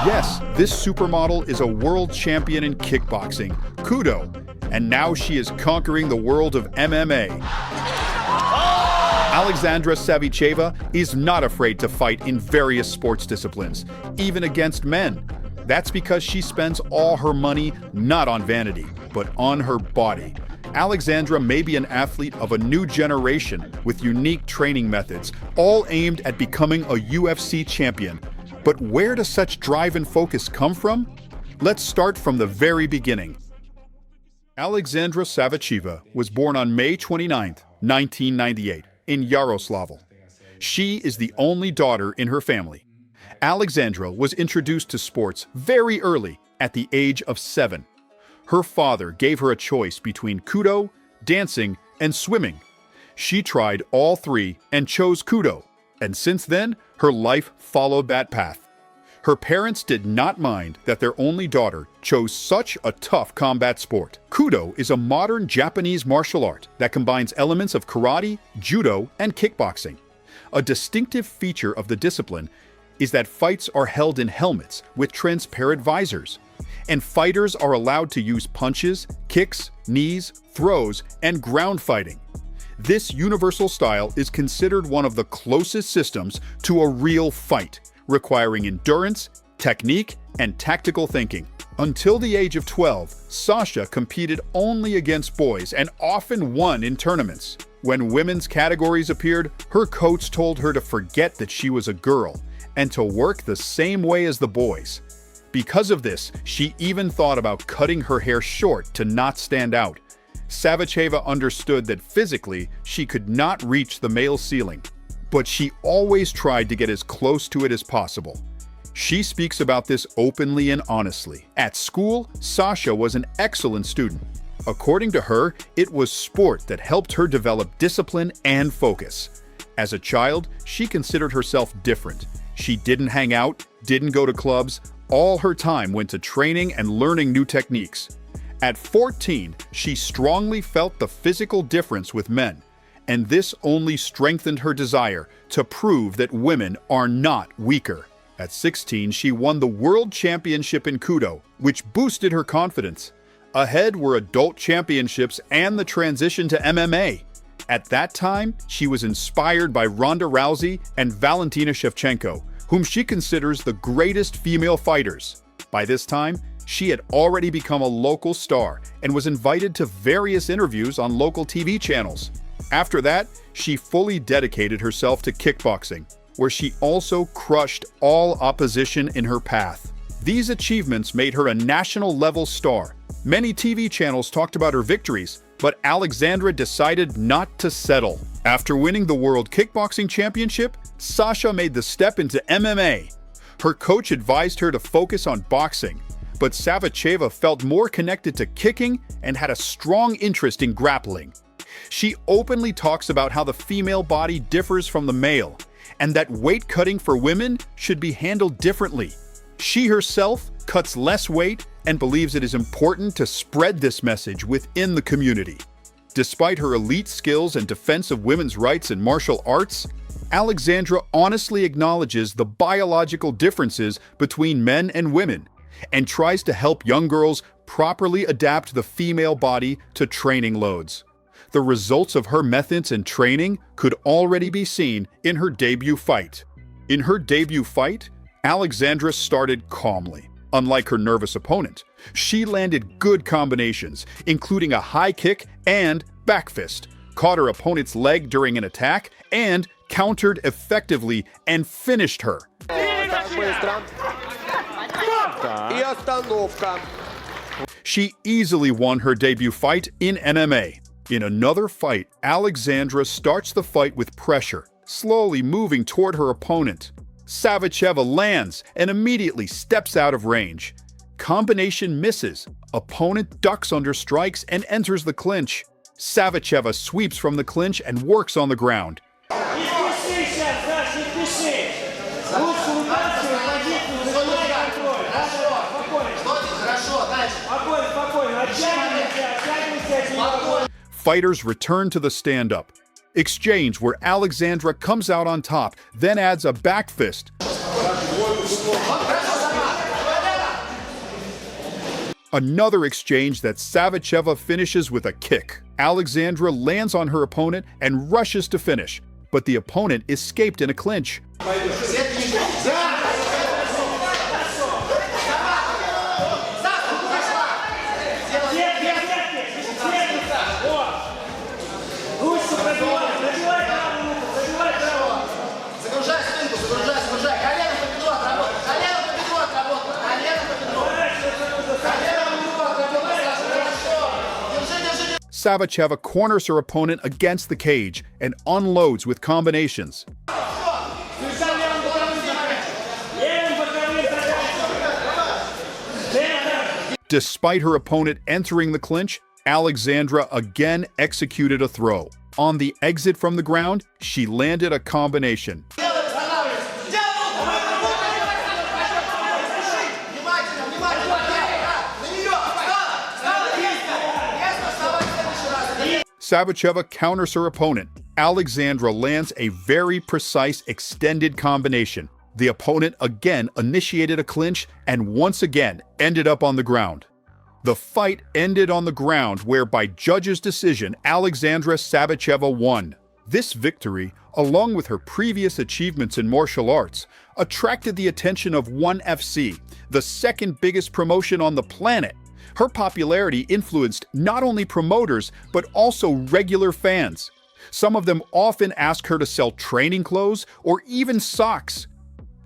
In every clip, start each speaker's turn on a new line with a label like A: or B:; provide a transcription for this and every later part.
A: Yes, this supermodel is a world champion in kickboxing, Kudo, and now she is conquering the world of MMA. Alexandra Savicheva is not afraid to fight in various sports disciplines, even against men. That's because she spends all her money not on vanity, but on her body. Alexandra may be an athlete of a new generation with unique training methods, all aimed at becoming a UFC champion. But where does such drive and focus come from? Let's start from the very beginning. Alexandra Savicheva was born on May 29, 1998, in Yaroslavl. She is the only daughter in her family. Alexandra was introduced to sports very early, at the age of 7. Her father gave her a choice between Kudo, dancing, and swimming. She tried all three and chose Kudo, and since then, her life followed that path. Her parents did not mind that their only daughter chose such a tough combat sport. Kudo is a modern Japanese martial art that combines elements of karate, judo, and kickboxing. A distinctive feature of the discipline is that fights are held in helmets with transparent visors, and fighters are allowed to use punches, kicks, knees, throws, and ground fighting. This universal style is considered one of the closest systems to a real fight, requiring endurance, technique, and tactical thinking. Until the age of 12, Sasha competed only against boys and often won in tournaments. When women's categories appeared, her coach told her to forget that she was a girl and to work the same way as the boys. Because of this, she even thought about cutting her hair short to not stand out. Savicheva understood that physically she could not reach the male ceiling, but she always tried to get as close to it as possible. She speaks about this openly and honestly. At school, Sasha was an excellent student. According to her, it was sport that helped her develop discipline and focus. As a child, she considered herself different. She didn't hang out, didn't go to clubs. All her time went to training and learning new techniques. At 14, she strongly felt the physical difference with men, and this only strengthened her desire to prove that women are not weaker. At 16, she won the World Championship in Kudo, which boosted her confidence. Ahead were adult championships and the transition to MMA. At that time, she was inspired by Ronda Rousey and Valentina Shevchenko, whom she considers the greatest female fighters. By this time, she had already become a local star and was invited to various interviews on local TV channels. After that, she fully dedicated herself to kickboxing, where she also crushed all opposition in her path. These achievements made her a national-level star. Many TV channels talked about her victories, but Alexandra decided not to settle. After winning the World Kickboxing Championship, Sasha made the step into MMA. Her coach advised her to focus on boxing, but Savicheva felt more connected to kicking and had a strong interest in grappling. She openly talks about how the female body differs from the male, and that weight cutting for women should be handled differently. She herself cuts less weight and believes it is important to spread this message within the community. Despite her elite skills and defense of women's rights in martial arts, Alexandra honestly acknowledges the biological differences between men and women and tries to help young girls properly adapt the female body to training loads. The results of her methods and training could already be seen in her debut fight. In her debut fight, Alexandra started calmly. Unlike her nervous opponent, she landed good combinations, including a high kick and back fist, caught her opponent's leg during an attack, and countered effectively and finished her. She easily won her debut fight in MMA. In another fight, Alexandra starts the fight with pressure, slowly moving toward her opponent. Savicheva lands and immediately steps out of range. Combination misses. Opponent ducks under strikes and enters the clinch. Savicheva sweeps from the clinch and works on the ground. Fighters return to the stand-up exchange where Alexandra comes out on top, then adds a back fist. Another exchange that Savicheva finishes with a kick. Alexandra lands on her opponent and rushes to finish, but the opponent escaped in a clinch. Savicheva corners her opponent against the cage and unloads with combinations. Despite her opponent entering the clinch, Alexandra again executed a throw. On the exit from the ground, she landed a combination. Savicheva counters her opponent. Alexandra lands a very precise extended combination. The opponent again initiated a clinch and once again ended up on the ground. The fight ended on the ground where, by judges' decision, Alexandra Savicheva won. This victory, along with her previous achievements in martial arts, attracted the attention of ONE FC, the second biggest promotion on the planet. Her popularity influenced not only promoters, but also regular fans. Some of them often ask her to sell training clothes or even socks.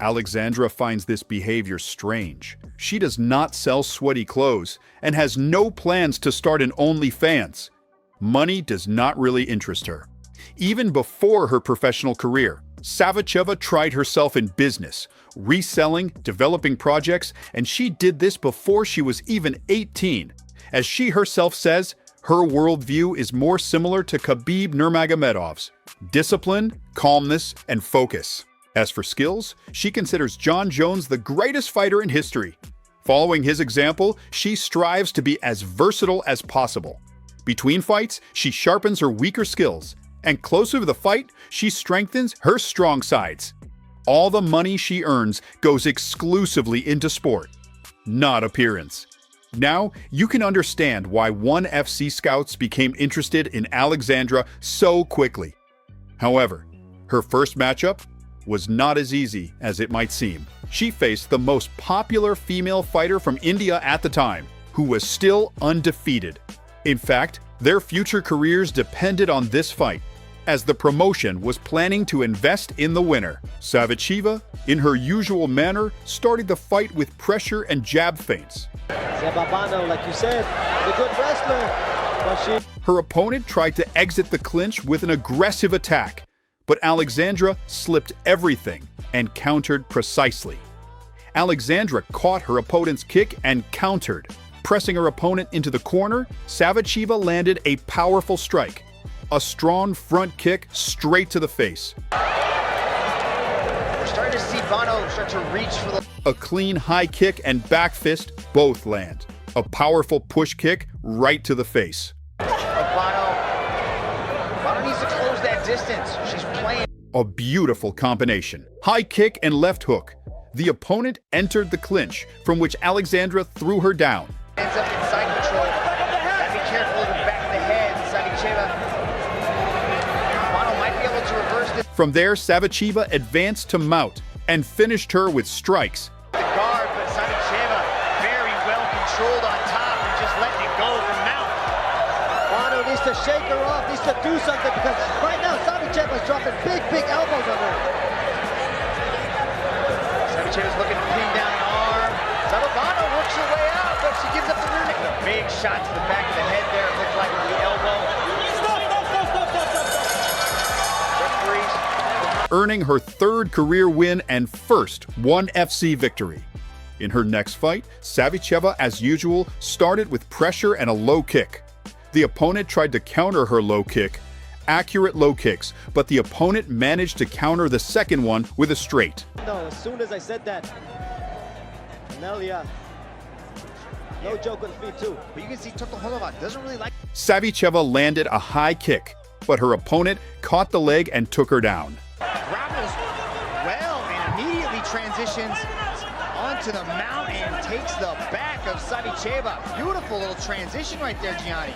A: Alexandra finds this behavior strange. She does not sell sweaty clothes and has no plans to start an OnlyFans. Money does not really interest her. Even before her professional career, Savicheva tried herself in business, reselling, developing projects, and she did this before she was even 18. As she herself says, her worldview is more similar to Khabib Nurmagomedov's: discipline, calmness, and focus. As for skills, she considers John Jones the greatest fighter in history. Following his example, she strives to be as versatile as possible. Between fights, she sharpens her weaker skills, and closer to the fight, she strengthens her strong sides. All the money she earns goes exclusively into sport, not appearance. Now, you can understand why ONE FC scouts became interested in Alexandra so quickly. However, her first matchup was not as easy as it might seem. She faced the most popular female fighter from India at the time, who was still undefeated. In fact, their future careers depended on this fight, as the promotion was planning to invest in the winner. Savicheva, in her usual manner, started the fight with pressure and jab feints.
B: Zebabano, like you said, is a good wrestler.
A: Her opponent tried to exit the clinch with an aggressive attack, but Alexandra slipped everything and countered precisely. Alexandra caught her opponent's kick and countered. Pressing her opponent into the corner, Savicheva landed a powerful strike. A strong front kick straight to the face.
B: We're starting to see Bono start to reach for the...
A: A clean high kick and back fist both land. A powerful push kick right to the face.
B: Bono needs to close that distance. She's playing.
A: A beautiful combination. High kick and left hook. The opponent entered the clinch, from which Alexandra threw her down.
B: Ends up in side control. Gotta be careful of the back of the head. Savicheva. Bono might be able to reverse this.
A: From there, Savicheva advanced to mount and finished her with strikes.
B: The guard, but Savicheva very well controlled on top and just letting it go from mount. Bono needs to shake her off, needs to do something, because right now Savicheva's dropping big elbows on her. Savicheva's looking to pin down an arm. Bono works her way out, but she gives up the rear naked. A big shot to the back of the head there. It looked like with the elbow.
A: Earning her third career win and first ONE FC victory. In her next fight, Savicheva, as usual, started with pressure and a low kick. The opponent tried to counter her low kick. Accurate low kicks, but the opponent managed to counter the second one with a straight.
B: No, as soon as I said that, Nelia, no joke with the feet too. But you can see Tokoholova doesn't really like...
A: Savicheva landed a high kick, but her opponent caught the leg and took her down.
B: Grapples well and immediately transitions onto the mount and takes the back of Savicheva. Beautiful little transition right there, Gianni.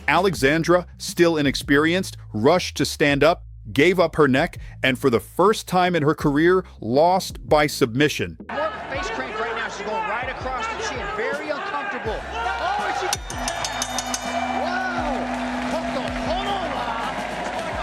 A: Alexandra, still inexperienced, rushed to stand up, gave up her neck, and for the first time in her career, lost by submission.
B: More face crank right now. She's going right across the chin. Very uncomfortable. Oh, and she... Wow!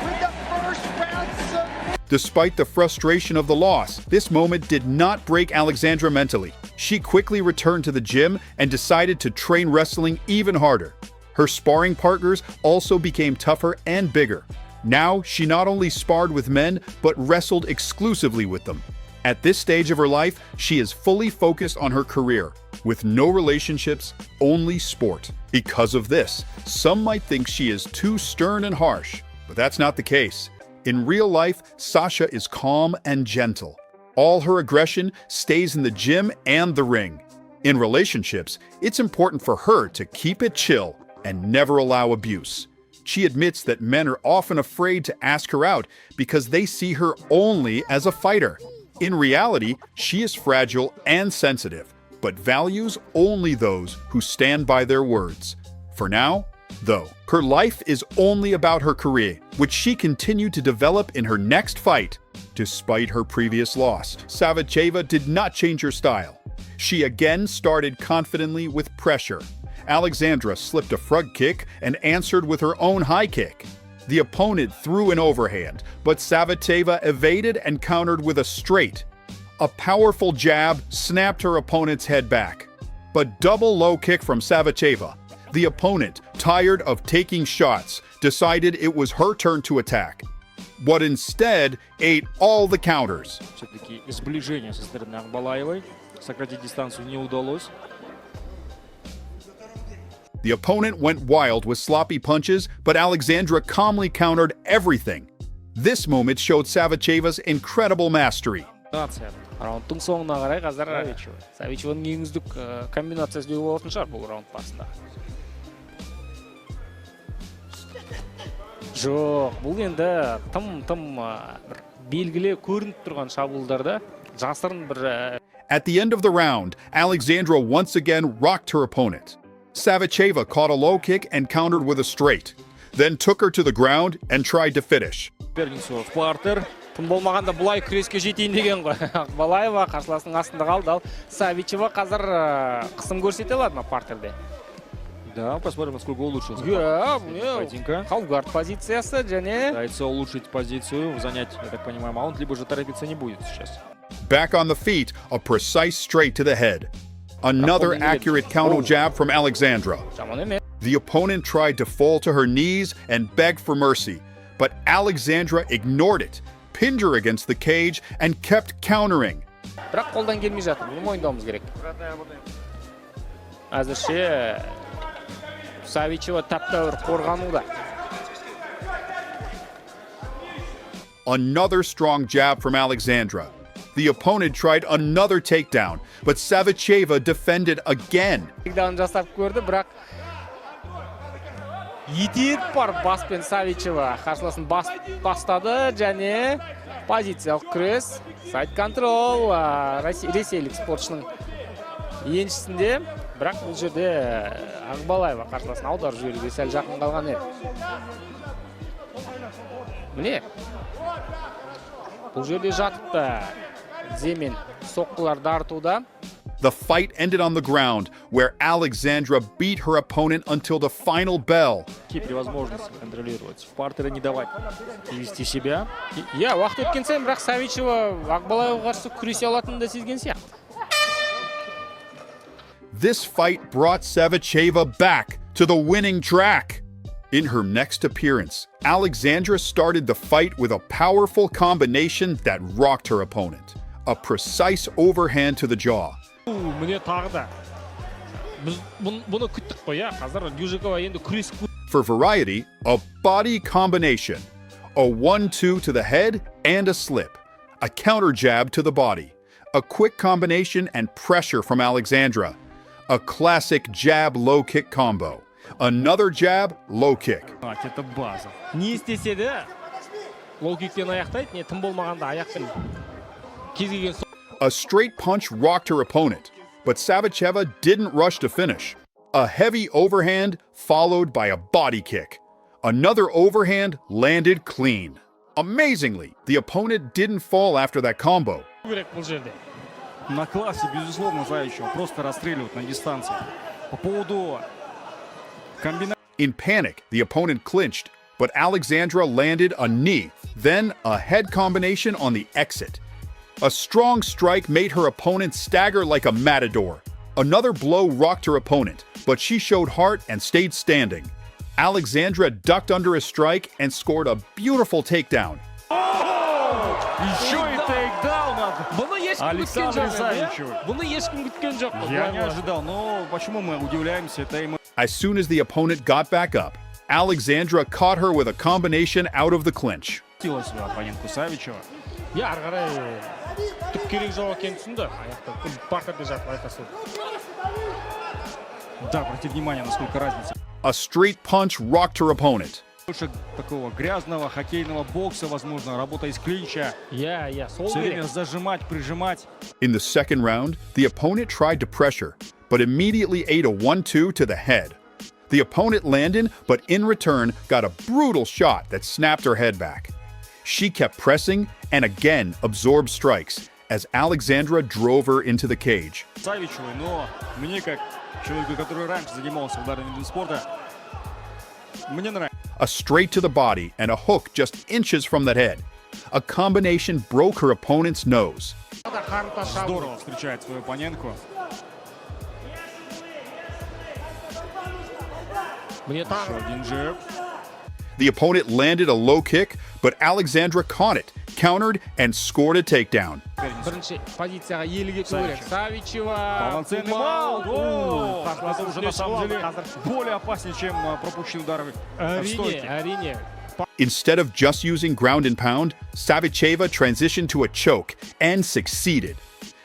B: With the first round submission.
A: Despite the frustration of the loss, this moment did not break Alexandra mentally. She quickly returned to the gym and decided to train wrestling even harder. Her sparring partners also became tougher and bigger. Now, she not only sparred with men, but wrestled exclusively with them. At this stage of her life, she is fully focused on her career, with no relationships, only sport. Because of this, some might think she is too stern and harsh, but that's not the case. In real life, Sasha is calm and gentle. All her aggression stays in the gym and the ring. In relationships, it's important for her to keep it chill and never allow abuse. She admits that men are often afraid to ask her out because they see her only as a fighter. In reality, she is fragile and sensitive, but values only those who stand by their words. For now, though, her life is only about her career, which she continued to develop in her next fight. Despite her previous loss, Savicheva did not change her style. She again started confidently with pressure. Alexandra slipped a front kick and answered with her own high kick. The opponent threw an overhand, but Savicheva evaded and countered with a straight. A powerful jab snapped her opponent's head back. But double low kick from Savicheva. The opponent, tired of taking shots, decided it was her turn to attack, but instead ate all the counters.
C: Все-таки сближение со стороны Акбалаевой. Сократить дистанцию не удалось.
A: The opponent went wild with sloppy punches, but Alexandra calmly countered everything. This moment showed Savicheva's incredible mastery.
C: Раундтың соңына қарай қазір Савичеваның ең үздік комбинациясы деуге болатын шығар бұл раунд басында. Жоқ, бұл енді тым белгілі көрініп тұрған шабуылдарда жасырын бір.
A: At the end of the round, Alexandra once again rocked her opponent. Savicheva caught a low kick and countered with a straight, then took her to the ground and tried to finish.
C: Соперницу в партер. Тым болмағанда бұлай күреске жетейін деген ғой. Акбалаева қарсыласының астында қалды, ал Савичева қазір қысым көрсете алады ма партерде?
D: Да, посмотрим, насколько улучшился.
C: Поединка. Халгард позициясы, және
D: Пытается улучшить позицию, занять, я так понимаю, маунт, либо же торопиться не будет сейчас.
A: Back on the feet, a precise straight to the head. Another accurate counter jab from Alexandra. The opponent tried to fall to her knees and beg for mercy, but Alexandra ignored it, pinned her against the cage, and kept countering.
C: Бірақ қолдан келмей жатыр, бұны мойындауымыз керек. Әзірше Савичева тәп-тәуір қорғануда.
A: Another strong jab from Alexandra. The opponent tried another takedown, but Savicheva defended again.
C: Takedown жасап көрді, бірақ етеп бар баспен Савичева қарсыласын бастады, және позициялық күрес, сайд контрол ресейлік спортшының еншісінде, бірақ бұл жерде Акбалаева қарсыласын аударып жіберуге сәл жақын қалған еді. Міне, бұл жерде жатыпты Zemin соққылар дартуда.
A: The fight ended on the ground, where Alexandra beat her opponent until the final bell.
D: Какие возможности контролировать, в партере не давать, вести себя.
C: Иә, уақыт өткен сайын, бірақ Савичева Акбалаеваға қарсы күресе алатынын да сезген сияқты.
A: This fight brought Savicheva back to the winning track. In her next appearance, Alexandra started the fight with a powerful combination that rocked her opponent. A precise overhand to the jaw.
C: Міне тағы да. Біз бұны күттік қой, қазір Дюжикова енді күрес.
A: For variety, a body combination. A 1-2 to the head and a slip. A counter jab to the body. A quick combination and pressure from Alexandra. A classic jab low kick combo. Another jab, low kick.
C: Это база. Не істесе де, лоу-киктен аяқтайды, не тым болмағанда аяқпен кез келген
A: A straight punch rocked her opponent, but Savicheva didn't rush to finish. A heavy overhand followed by a body kick. Another overhand landed clean. Amazingly, the opponent didn't fall after that combo.
C: керек бұл жерде.
D: На классе, безусловно, Савичева просто расстреливают на дистанции. По поводу комбинации.
A: In panic, the opponent clinched, but Alexandra landed a knee, then a head combination on the exit. A strong strike made her opponent stagger like a matador. Another blow rocked her opponent, but she showed heart and stayed standing. Alexandra ducked under a strike and scored a beautiful takedown.
D: Еще и тейкдаун от
C: Бұны ешкім күткен
D: Александра
C: жоқ.
D: Савичева.
C: Бұны ешкім күткен жоқ.
D: Я не ожидал, но почему мы удивляемся? Это ему...
A: As soon as the opponent got back up, Alexandra caught her with a combination out of the clinch.
D: Свою оппонентку Савичева.
C: Я ары қарай түк керек жоқ екенін түсінді. Аяқта партерде жатып айқасу.
D: Да, обратите внимание, насколько разница.
A: A straight punch rocked her opponent.
D: Больше такого грязного хоккейного бокса, возможно, работа из клинча.
C: Сол
D: Все время
C: керек.
D: зажимать, прижимать.
A: In the second round, the opponent tried to pressure, but immediately ate a 1-2 to the head. The opponent landed, but in return got a brutal shot that snapped her head back. She kept pressing and again absorbed strikes as Alexandra drove her into the cage.
D: Савичевой, но мне, как человеку, который раньше занимался ударным видом спорта, мне нравится.
A: A straight to the body and a hook just inches from the head. A combination broke her opponent's nose.
D: Здорово встречает свою оппонентку.
C: Мне
D: Еще
C: тағы
D: один джеб.
A: The opponent landed a low kick, but Alexandra caught it, countered, and scored a takedown.
C: бірінші позицияға иелік ету керек. Савичева.
D: Полноценный маунт. О, это уже на самом деле более опаснее, чем пропущенный удар в
C: Әрине,
D: стойке.
C: әрине.
A: Instead of just using ground and pound, Savicheva transitioned to a choke and succeeded.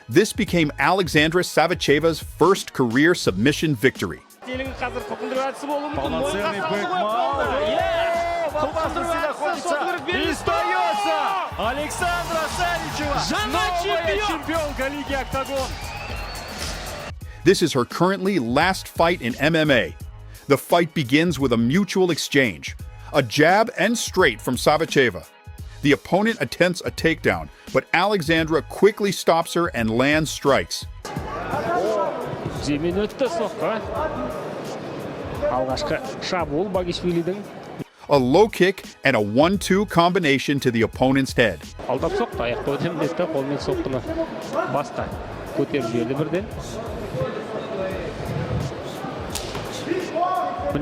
A: This became Alexandra Savicheva's first career submission victory.
C: Теліңі қазір қылқындырғатысы болуы мүмкін.
D: Полноценный бэкмаунт. В опасности находится и остается Александра Савичева, новая чемпионка Лиги Октагон.
A: This is her currently last fight in MMA. The fight begins with a mutual exchange, a jab and straight from Savicheva. The opponent attempts a takedown, but Alexandra quickly stops her and lands strikes.
C: Жемен өтті соққы. Алғашқы шабуыл Багишвилидің.
A: A low kick and a 1-2 combination to the opponent's head.
C: Алдап соқты, аяқта өтем деді, қолмен соққыны баста. Көтеріп жіберді бірден.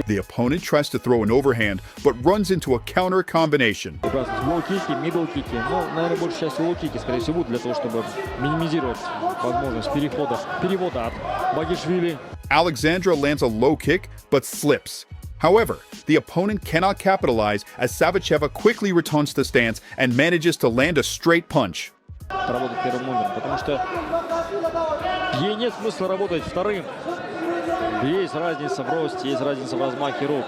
A: The opponent tries to throw an overhand, but runs into a counter combination.
D: Лоу-кики, мидл-кики. Ну, наверное, большей частью лоу-кики, скорее всего, для того, чтобы минимизировать возможность перевода от Багишвили.
A: Alexandra lands a low kick, but slips. However, the opponent cannot capitalize as Savicheva quickly returns to the stance and manages to land a straight punch.
D: Работать первым номером, потому что ей нет смысла работать вторым. Есть разница в росте, есть разница в размахе рук.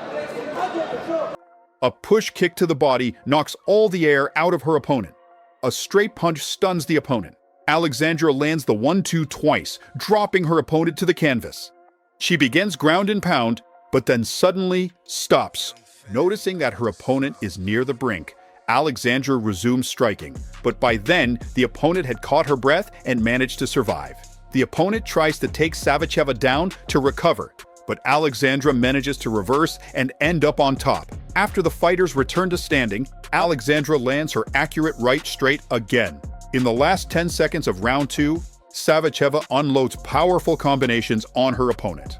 A: A push kick to the body knocks all the air out of her opponent. A straight punch stuns the opponent. Alexandra lands the 1-2 twice, dropping her opponent to the canvas. She begins ground and pound, but then suddenly stops. Noticing that her opponent is near the brink, Alexandra resumes striking, but by then, the opponent had caught her breath and managed to survive. The opponent tries to take Savicheva down to recover, but Alexandra manages to reverse and end up on top. After the fighters return to standing, Alexandra lands her accurate right straight again. In the last 10 seconds of round 2, Savicheva unloads powerful combinations on her opponent.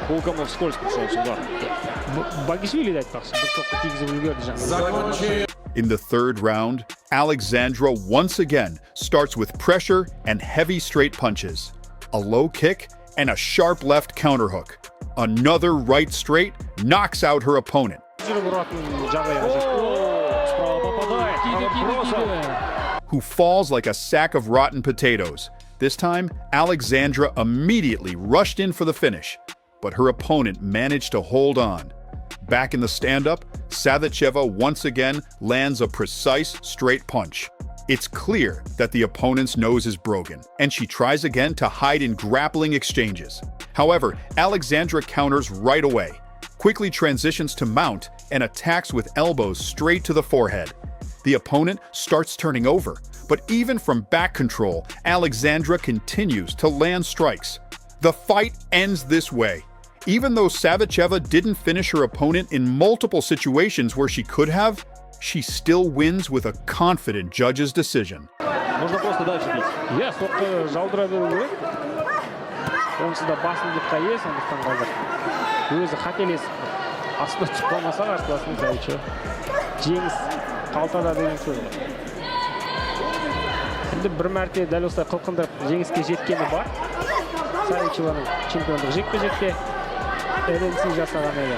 D: Пауком вскользь пришелся удар.
C: Багишвили дать тақсы, бір соққы тигізіп үлгерді жаңа.
A: In the third round, Alexandra once again starts with pressure and heavy straight punches, a low kick, and a sharp left counterhook. Another right straight knocks out her opponent. Who falls like a sack of rotten potatoes. This time, Alexandra immediately rushed in for the finish, but her opponent managed to hold on. Back in the stand-up, Savicheva once again lands a precise straight punch. It's clear that the opponent's nose is broken, and she tries again to hide in grappling exchanges. However, Alexandra counters right away, quickly transitions to mount, and attacks with elbows straight to the forehead. The opponent starts turning over, but even from back control, Alexandra continues to land strikes. The fight ends this way. Even though Savicheva didn't finish her opponent in multiple situations where she could have, she still wins with a confident judge's decision.
D: Нужно просто дальше бить.
C: Иә, соққы жаудыра беру керек. Онсыз да басымдыққа ие, сондықтан қазір өзі қателесіп астына түсіп қалмаса қарсыласының Савичева. Жеңіс қалтада деген сөз. Енді бір мәрте дәл осылай қылқындырып жеңіске жеткені бар. Савичеваның чемпиондық жекпе-жекте РНC жасаған еді.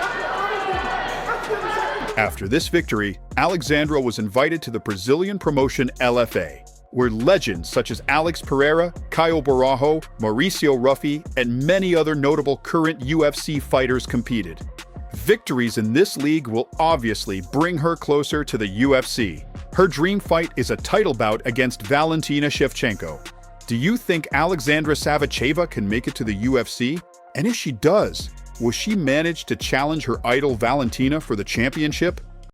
A: After this victory, Alexandra was invited to the Brazilian promotion LFA, where legends such as Alex Pereira, Caio Barajo, Mauricio Ruffi, and many other notable current UFC fighters competed. Victories in this league will obviously bring her closer to the UFC. Her dream fight is a title bout against Valentina Shevchenko. Do you think Alexandra Savicheva can make it to the UFC? And if she does, will she manage to challenge her idol Valentina for the championship?